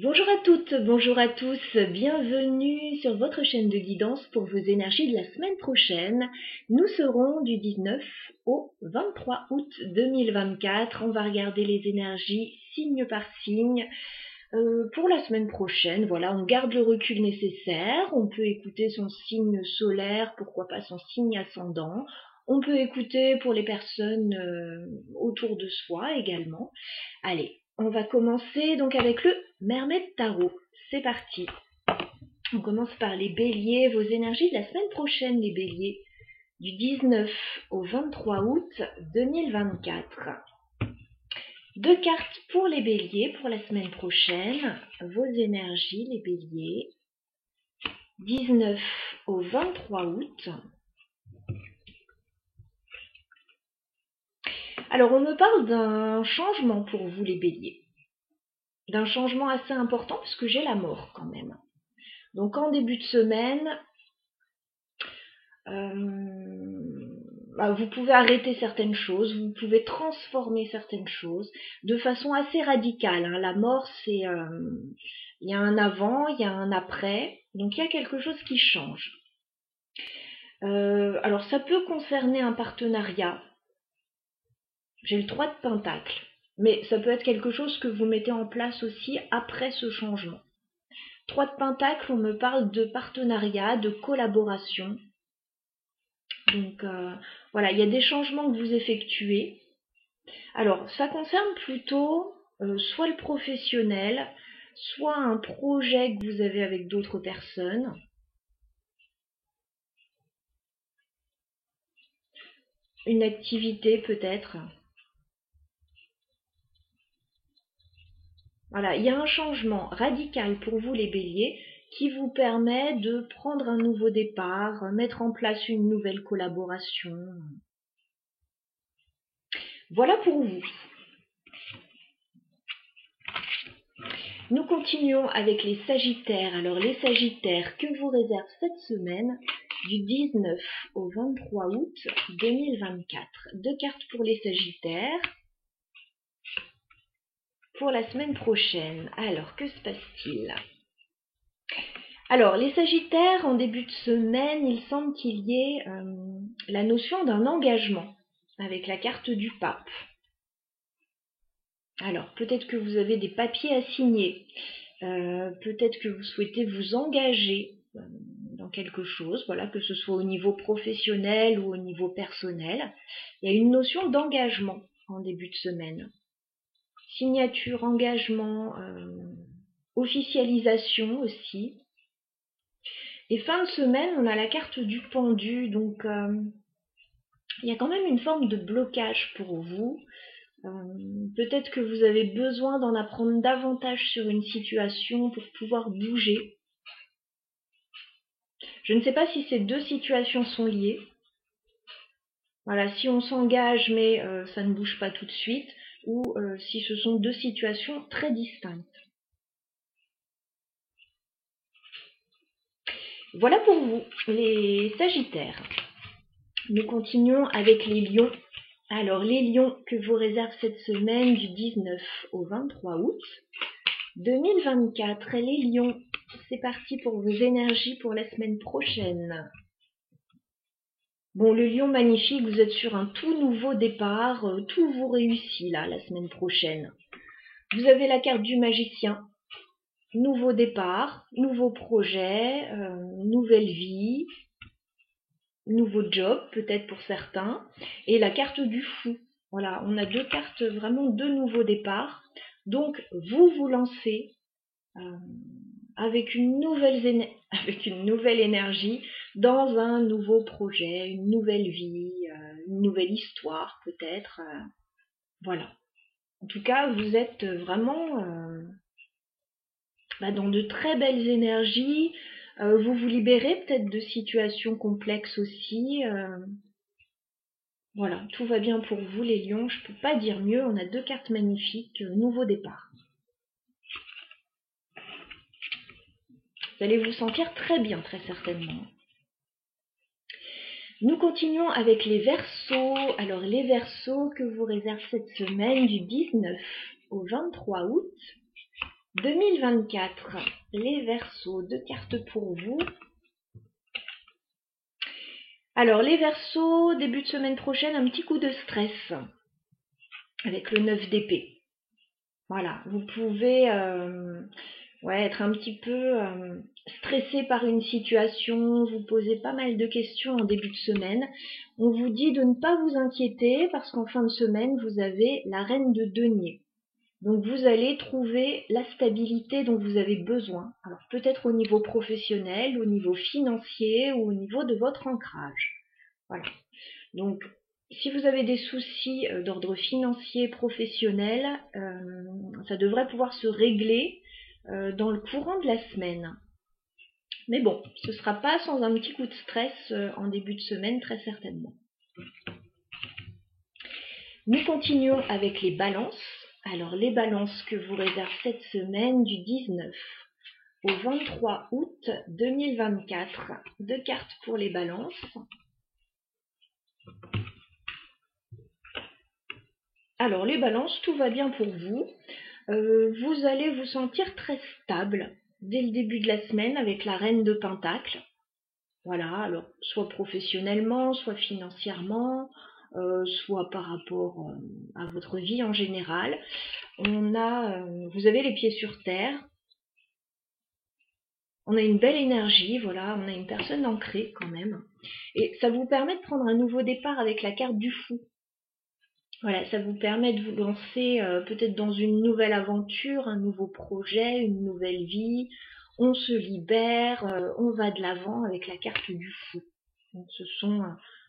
Bonjour à toutes, bonjour à tous, bienvenue sur votre chaîne de guidance pour vos énergies de la semaine prochaine. Nous serons du 19 au 23 août 2024. On va regarder les énergies signe par signe. Pour la semaine prochaine, voilà, on garde le recul nécessaire, on peut écouter son signe solaire, pourquoi pas son signe ascendant. On peut écouter pour les personnes autour de soi également. Allez, on va commencer donc avec le Mermaid Tarot. C'est parti. On commence par les béliers, vos énergies de la semaine prochaine, les béliers, du 19 au 23 août 2024. Deux cartes pour les béliers pour la semaine prochaine. Vos énergies, les béliers, 19 au 23 août. Alors, on me parle d'un changement pour vous, les béliers. D'un changement assez important, parce que j'ai la mort quand même. Donc, en début de semaine, vous pouvez arrêter certaines choses, vous pouvez transformer certaines choses de façon assez radicale. La mort, c'est... il y a un avant, il y a un après, donc il y a quelque chose qui change. Alors, ça peut concerner un partenariat. J'ai le 3 de Pentacle. Mais ça peut être quelque chose que vous mettez en place aussi après ce changement. 3 de Pentacle, on me parle de partenariat, de collaboration. Donc voilà, il y a des changements que vous effectuez. Alors, ça concerne plutôt soit le professionnel, soit un projet que vous avez avec d'autres personnes. Une activité peut-être. Voilà, il y a un changement radical pour vous les béliers qui vous permet de prendre un nouveau départ, mettre en place une nouvelle collaboration. Voilà pour vous. Nous continuons avec les Sagittaires. Alors les Sagittaires, que vous réserve cette semaine du 19 au 23 août 2024. Deux cartes pour les Sagittaires. Pour la semaine prochaine. Alors, que se passe-t-il ? Alors, les Sagittaires, en début de semaine, il semble qu'il y ait la notion d'un engagement avec la carte du pape. Alors, peut-être que vous avez des papiers à signer, peut-être que vous souhaitez vous engager dans quelque chose, voilà, que ce soit au niveau professionnel ou au niveau personnel. Il y a une notion d'engagement en début de semaine. Signature, engagement, officialisation aussi. Et fin de semaine, on a la carte du pendu, donc il y a quand même une forme de blocage pour vous. Peut-être que vous avez besoin d'en apprendre davantage sur une situation pour pouvoir bouger. Je ne sais pas si ces deux situations sont liées. Voilà, si on s'engage mais ça ne bouge pas tout de suite, ou si ce sont deux situations très distinctes. Voilà pour vous, les Sagittaires. Nous continuons avec les Lions. Alors, les Lions que vous réserve cette semaine du 19 au 23 août 2024. Les Lions, c'est parti pour vos énergies pour la semaine prochaine. Bon, le Lion magnifique, vous êtes sur un tout nouveau départ, tout vous réussit là, la semaine prochaine. Vous avez la carte du magicien, nouveau départ, nouveau projet, nouvelle vie, nouveau job peut-être pour certains, et la carte du fou. Voilà, on a deux cartes, vraiment deux nouveaux départs. Donc, vous vous lancez avec une nouvelle énergie dans un nouveau projet, une nouvelle vie, une nouvelle histoire peut-être. Voilà. En tout cas, vous êtes vraiment dans de très belles énergies. Vous vous libérez peut-être de situations complexes aussi. Voilà, tout va bien pour vous les lions, je peux pas dire mieux, on a deux cartes magnifiques, nouveau départ. Vous allez vous sentir très bien, très certainement. Nous continuons avec les Verseaux. Alors les Verseaux que vous réserve cette semaine du 19 au 23 août 2024, les Verseaux, 2 cartes pour vous. Alors les Verseaux, début de semaine prochaine, un petit coup de stress avec le 9 d'épée. Voilà, vous pouvez être un petit peu stressé par une situation, vous posez pas mal de questions en début de semaine. On vous dit de ne pas vous inquiéter parce qu'en fin de semaine, vous avez la reine de denier. Donc vous allez trouver la stabilité dont vous avez besoin. Alors peut-être au niveau professionnel, au niveau financier ou au niveau de votre ancrage. Voilà. Donc si vous avez des soucis d'ordre financier, professionnel, ça devrait pouvoir se régler dans le courant de la semaine. Mais bon, ce ne sera pas sans un petit coup de stress en début de semaine, très certainement. Nous continuons avec les balances. Alors les balances que vous réserve cette semaine du 19 au 23 août 2024. 2 cartes pour les balances. Alors les balances, tout va bien pour vous. Vous allez vous sentir très stable dès le début de la semaine avec la reine de Pentacle. Voilà, alors soit professionnellement, soit financièrement, soit par rapport à votre vie en général. Vous avez les pieds sur terre. On a une belle énergie, voilà, on a une personne ancrée quand même. Et ça vous permet de prendre un nouveau départ avec la carte du fou. Voilà, ça vous permet de vous lancer peut-être dans une nouvelle aventure, un nouveau projet, une nouvelle vie. On se libère, on va de l'avant avec la carte du fou. Donc ce sont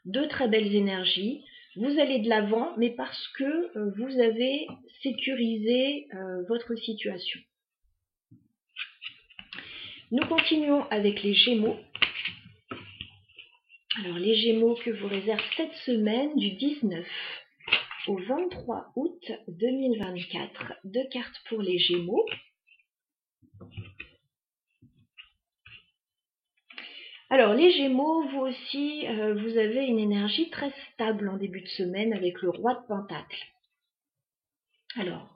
2 très belles énergies. Vous allez de l'avant, mais parce que vous avez sécurisé votre situation. Nous continuons avec les Gémeaux. Alors les Gémeaux que vous réserve cette semaine du 19 au 23 août 2024. 2 cartes pour les Gémeaux. Alors les Gémeaux, vous aussi, vous avez une énergie très stable en début de semaine avec le Roi de Pentacle. Alors,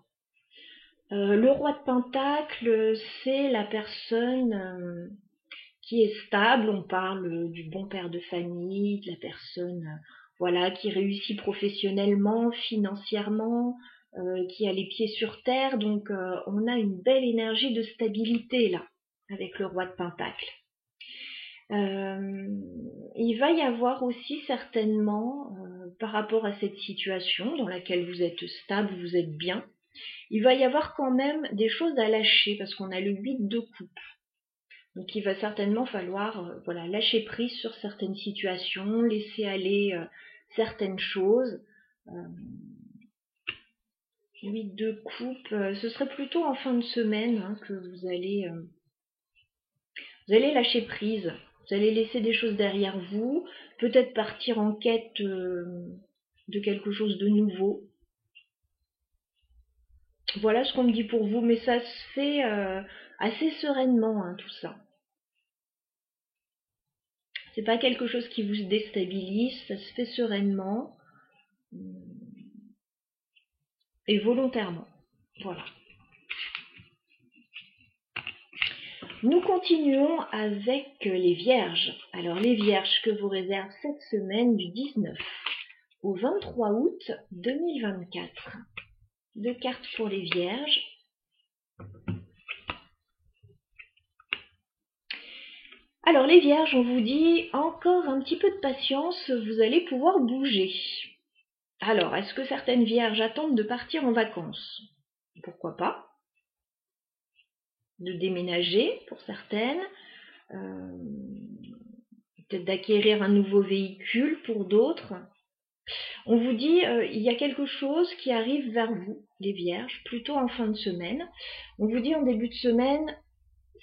le Roi de Pentacle, c'est la personne qui est stable. On parle du bon père de famille, de la personne qui réussit professionnellement, financièrement, qui a les pieds sur terre. Donc on a une belle énergie de stabilité là, avec le Roi de Pentacle. Il va y avoir aussi certainement, par rapport à cette situation dans laquelle vous êtes stable, vous êtes bien, il va y avoir quand même des choses à lâcher parce qu'on a le 8 de coupe. Donc il va certainement falloir lâcher prise sur certaines situations, laisser aller certaines choses. 8 de coupe, ce serait plutôt en fin de semaine que vous allez lâcher prise. Vous allez laisser des choses derrière vous, peut-être partir en quête de quelque chose de nouveau. Voilà ce qu'on me dit pour vous, mais ça se fait assez sereinement, tout ça. C'est pas quelque chose qui vous déstabilise, ça se fait sereinement et volontairement. Voilà. Nous continuons avec les Vierges. Alors les Vierges que vous réserve cette semaine du 19 au 23 août 2024. 2 cartes pour les Vierges. Alors les Vierges, on vous dit encore un petit peu de patience, vous allez pouvoir bouger. Alors, est-ce que certaines Vierges attendent de partir en vacances? Pourquoi pas? De déménager pour certaines, peut-être d'acquérir un nouveau véhicule pour d'autres. On vous dit, il y a quelque chose qui arrive vers vous, les Vierges, plutôt en fin de semaine. On vous dit en début de semaine,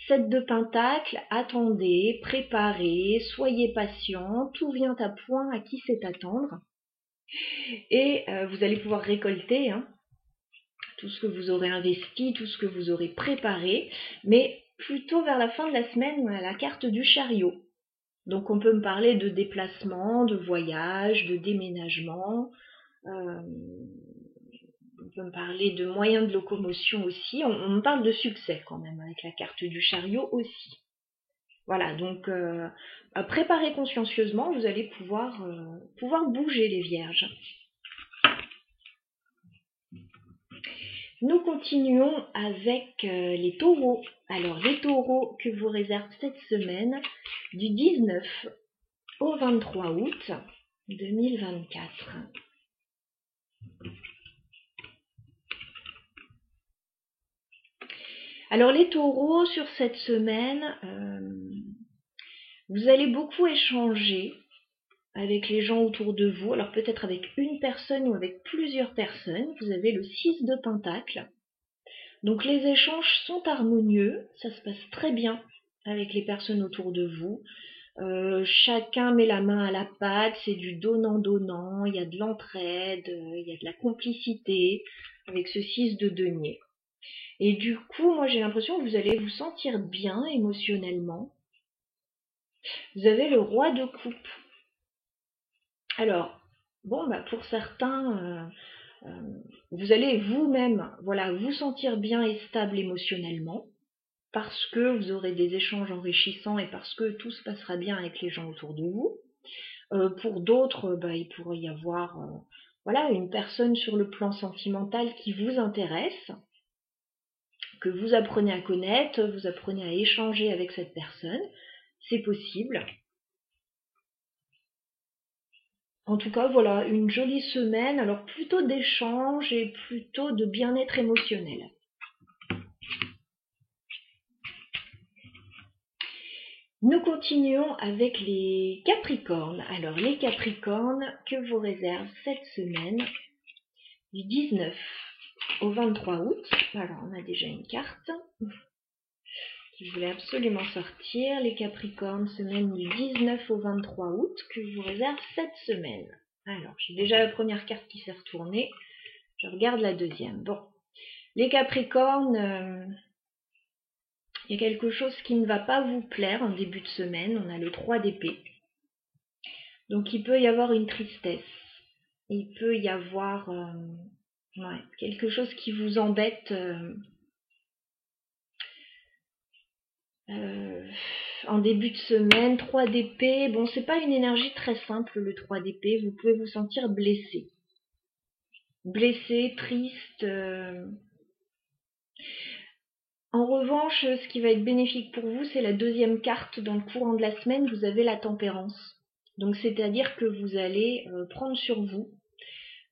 7 de Pentacle, attendez, préparez, soyez patient, tout vient à point à qui sait attendre. Et vous allez pouvoir récolter tout ce que vous aurez investi, tout ce que vous aurez préparé, mais plutôt vers la fin de la semaine, on a la carte du chariot. Donc on peut me parler de déplacement, de voyage, de déménagement. On peut me parler de moyens de locomotion aussi. On me parle de succès quand même avec la carte du chariot aussi. Voilà, donc préparez consciencieusement, vous allez pouvoir bouger les vierges. Nous continuons avec les taureaux. Alors les taureaux que vous réserve cette semaine du 19 au 23 août 2024. Alors les taureaux, sur cette semaine, vous allez beaucoup échanger avec les gens autour de vous. Alors peut-être avec une personne ou avec plusieurs personnes. Vous avez le 6 de Pentacle. Donc les échanges sont harmonieux, ça se passe très bien avec les personnes autour de vous. Chacun met la main à la pâte, c'est du donnant-donnant, il y a de l'entraide, il y a de la complicité avec ce 6 de denier. Et du coup, moi j'ai l'impression que vous allez vous sentir bien émotionnellement. Vous avez le roi de coupe. Alors, bon, pour certains, vous allez vous-même, vous sentir bien et stable émotionnellement, parce que vous aurez des échanges enrichissants et parce que tout se passera bien avec les gens autour de vous. Pour d'autres, il pourrait y avoir une personne sur le plan sentimental qui vous intéresse, que vous apprenez à connaître, vous apprenez à échanger avec cette personne, c'est possible. En tout cas, voilà, une jolie semaine, alors plutôt d'échange et plutôt de bien-être émotionnel. Nous continuons avec les Capricornes. Alors, les Capricornes que vous réserve cette semaine du 19 au 23 août. Alors, on a déjà une carte qui voulait absolument sortir. Les Capricornes, semaine du 19 au 23 août que vous réserve cette semaine. Alors, j'ai déjà la première carte qui s'est retournée. Je regarde la deuxième. Bon, les Capricornes, il y a quelque chose qui ne va pas vous plaire en début de semaine. On a le 3 d'épée. Donc, il peut y avoir une tristesse. Il peut y avoir quelque chose qui vous embête en début de semaine. 3 d'épée, bon, c'est pas une énergie très simple le 3 d'épée. Vous pouvez vous sentir blessé. Blessé, triste. En revanche, ce qui va être bénéfique pour vous, c'est la deuxième carte. Dans le courant de la semaine, vous avez la tempérance. Donc, c'est-à-dire que vous allez prendre sur vous.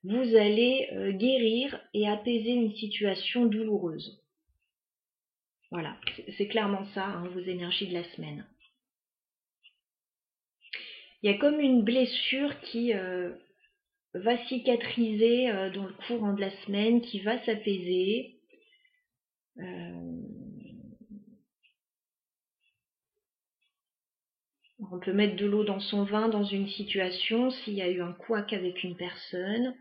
Vous allez guérir et apaiser une situation douloureuse. Voilà, c'est clairement ça, vos énergies de la semaine. Il y a comme une blessure qui va cicatriser dans le courant de la semaine, qui va s'apaiser. On peut mettre de l'eau dans son vin dans une situation, s'il y a eu un couac avec une personne,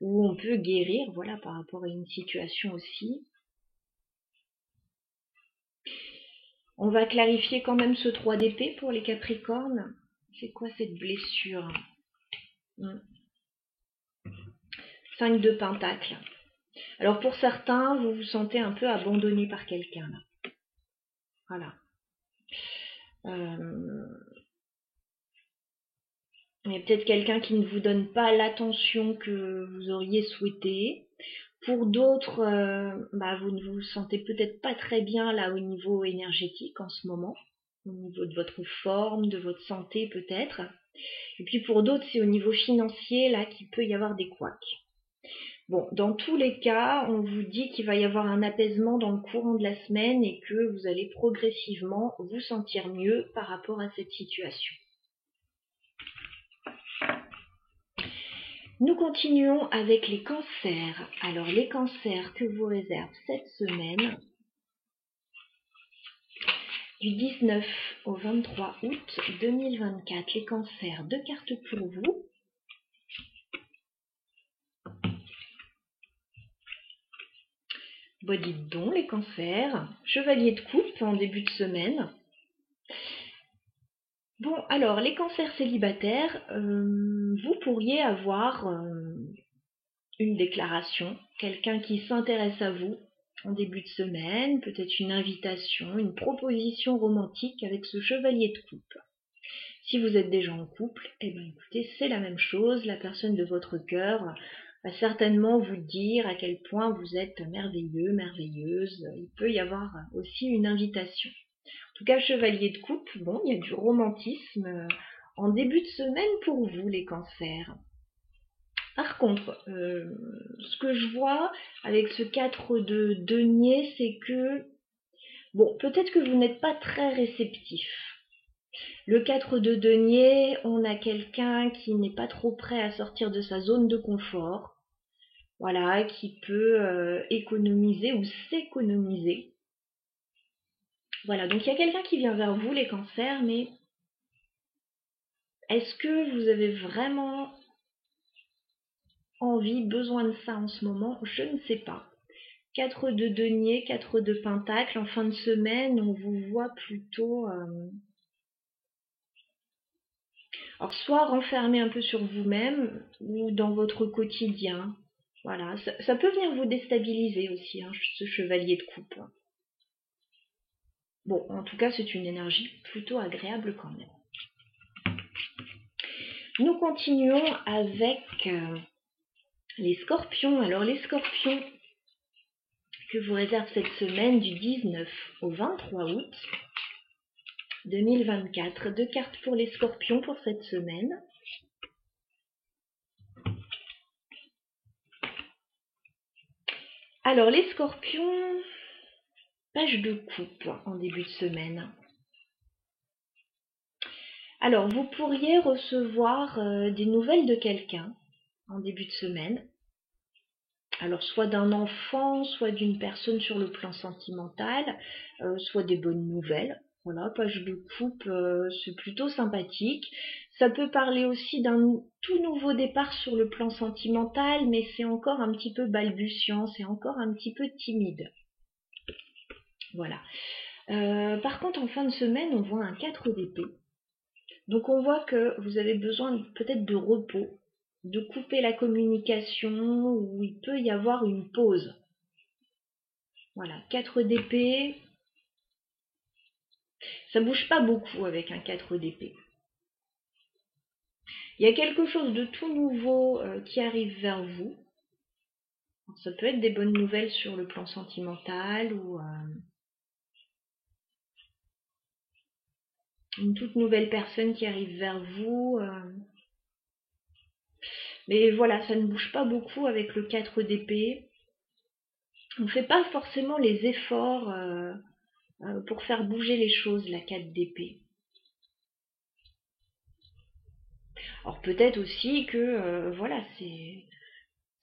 ou on peut guérir, par rapport à une situation aussi. On va clarifier quand même ce 3 d'épée pour les Capricornes. C'est quoi cette blessure ? 5 de Pentacle. Alors pour certains, vous vous sentez un peu abandonné par quelqu'un là. Voilà. Il y a peut-être quelqu'un qui ne vous donne pas l'attention que vous auriez souhaité. Pour d'autres, vous ne vous sentez peut-être pas très bien là au niveau énergétique en ce moment, au niveau de votre forme, de votre santé peut-être. Et puis pour d'autres, c'est au niveau financier là qu'il peut y avoir des couacs. Bon, dans tous les cas, on vous dit qu'il va y avoir un apaisement dans le courant de la semaine et que vous allez progressivement vous sentir mieux par rapport à cette situation. Nous continuons avec les cancers. Alors, les cancers que vous réserve cette semaine, du 19 au 23 août 2024. Les cancers, 2 cartes pour vous. Dites donc, les cancers. Chevalier de coupe en début de semaine. Bon, alors, les cancers célibataires, vous pourriez avoir une déclaration, quelqu'un qui s'intéresse à vous en début de semaine, peut-être une invitation, une proposition romantique avec ce chevalier de coupe. Si vous êtes déjà en couple, eh bien écoutez, c'est la même chose, la personne de votre cœur va certainement vous dire à quel point vous êtes merveilleux, merveilleuse. Il peut y avoir aussi une invitation. En tout cas, chevalier de coupe, bon, il y a du romantisme en début de semaine pour vous, les cancers. Par contre, ce que je vois avec ce 4 de denier, c'est que, bon, peut-être que vous n'êtes pas très réceptif. Le 4 de denier, on a quelqu'un qui n'est pas trop prêt à sortir de sa zone de confort, voilà, qui peut économiser ou s'économiser. Voilà, donc il y a quelqu'un qui vient vers vous, les cancers, mais est-ce que vous avez vraiment envie, besoin de ça en ce moment? Je ne sais pas. 4 de denier, 4 de pentacle, en fin de semaine, on vous voit plutôt... Alors, soit renfermé un peu sur vous-même, ou dans votre quotidien. Voilà, ça peut venir vous déstabiliser aussi, hein, ce chevalier de coupe. Bon, en tout cas, c'est une énergie plutôt agréable quand même. Nous continuons avec les scorpions. Alors, les scorpions que vous réserve cette semaine du 19 au 23 août 2024. 2 cartes pour les scorpions pour cette semaine. Alors, les scorpions, page de coupe en début de semaine. Alors, vous pourriez recevoir des nouvelles de quelqu'un en début de semaine. Alors, soit d'un enfant, soit d'une personne sur le plan sentimental, soit des bonnes nouvelles. Voilà, page de coupe, c'est plutôt sympathique. Ça peut parler aussi d'un tout nouveau départ sur le plan sentimental, mais c'est encore un petit peu balbutiant, c'est encore un petit peu timide. Voilà. Par contre, en fin de semaine, on voit un 4 d'épée. Donc on voit que vous avez besoin peut-être de repos, de couper la communication, où il peut y avoir une pause. Voilà, 4 d'épée. Ça bouge pas beaucoup avec un 4 d'épée. Il y a quelque chose de tout nouveau qui arrive vers vous. Alors, ça peut être des bonnes nouvelles sur le plan sentimental ou une toute nouvelle personne qui arrive vers vous. Mais voilà, ça ne bouge pas beaucoup avec le 4 d'épée. On ne fait pas forcément les efforts pour faire bouger les choses, la 4 d'épée. Alors peut-être aussi que voilà, c'est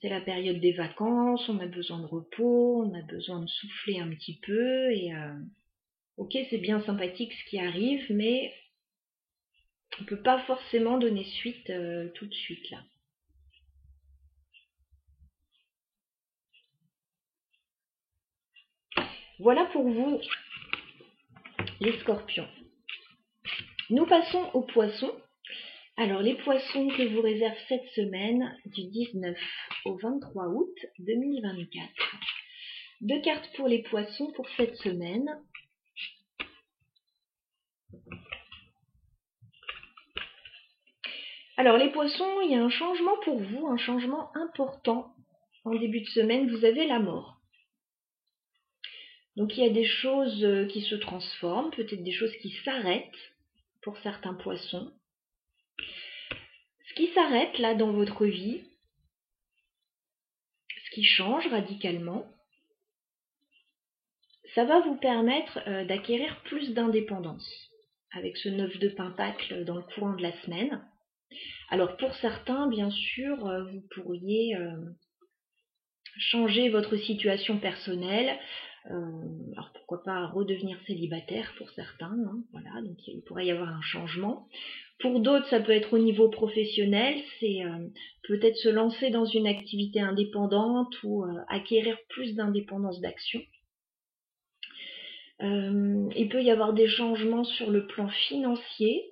la période des vacances, on a besoin de repos, on a besoin de souffler un petit peu et ok, c'est bien sympathique ce qui arrive, mais on ne peut pas forcément donner suite tout de suite là. Voilà pour vous les scorpions. Nous passons aux poissons. Alors les poissons que vous réserve cette semaine du 19 au 23 août 2024. 2 cartes pour les poissons pour cette semaine. Alors les poissons, il y a un changement pour vous, un changement important. En début de semaine, vous avez la mort. Donc il y a des choses qui se transforment, peut-être des choses qui s'arrêtent pour certains poissons. Ce qui s'arrête là dans votre vie, ce qui change radicalement, ça va vous permettre d'acquérir plus d'indépendance avec ce 9 de pentacle dans le courant de la semaine. Alors pour certains, bien sûr, vous pourriez changer votre situation personnelle. Alors pourquoi pas redevenir célibataire pour certains, hein, voilà, donc il pourrait y avoir un changement. Pour d'autres, ça peut être au niveau professionnel, c'est peut-être se lancer dans une activité indépendante ou acquérir plus d'indépendance d'action. Il peut y avoir des changements sur le plan financier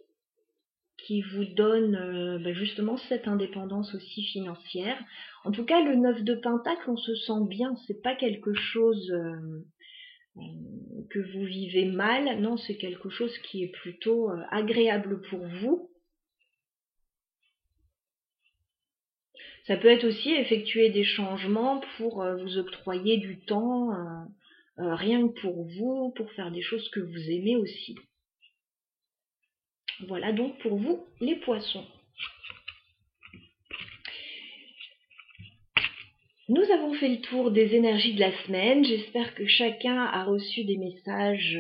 qui vous donne justement cette indépendance aussi financière. En tout cas, le 9 de Pentacle, on se sent bien, c'est pas quelque chose que vous vivez mal, non, c'est quelque chose qui est plutôt agréable pour vous. Ça peut être aussi effectuer des changements pour vous octroyer du temps, rien que pour vous, pour faire des choses que vous aimez aussi. Voilà donc pour vous les poissons. Nous avons fait le tour des énergies de la semaine. J'espère que chacun a reçu des messages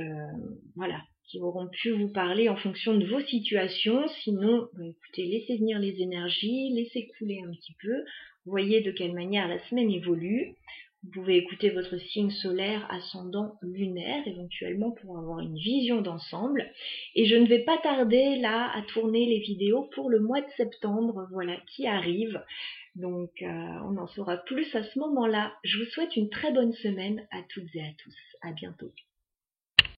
qui auront pu vous parler en fonction de vos situations. Sinon, écoutez, laissez venir les énergies, laissez couler un petit peu. Voyez de quelle manière la semaine évolue. Vous pouvez écouter votre signe solaire, ascendant, lunaire, éventuellement pour avoir une vision d'ensemble. Et je ne vais pas tarder là à tourner les vidéos pour le mois de septembre, qui arrive. Donc on en saura plus à ce moment-là. Je vous souhaite une très bonne semaine à toutes et à tous. À bientôt.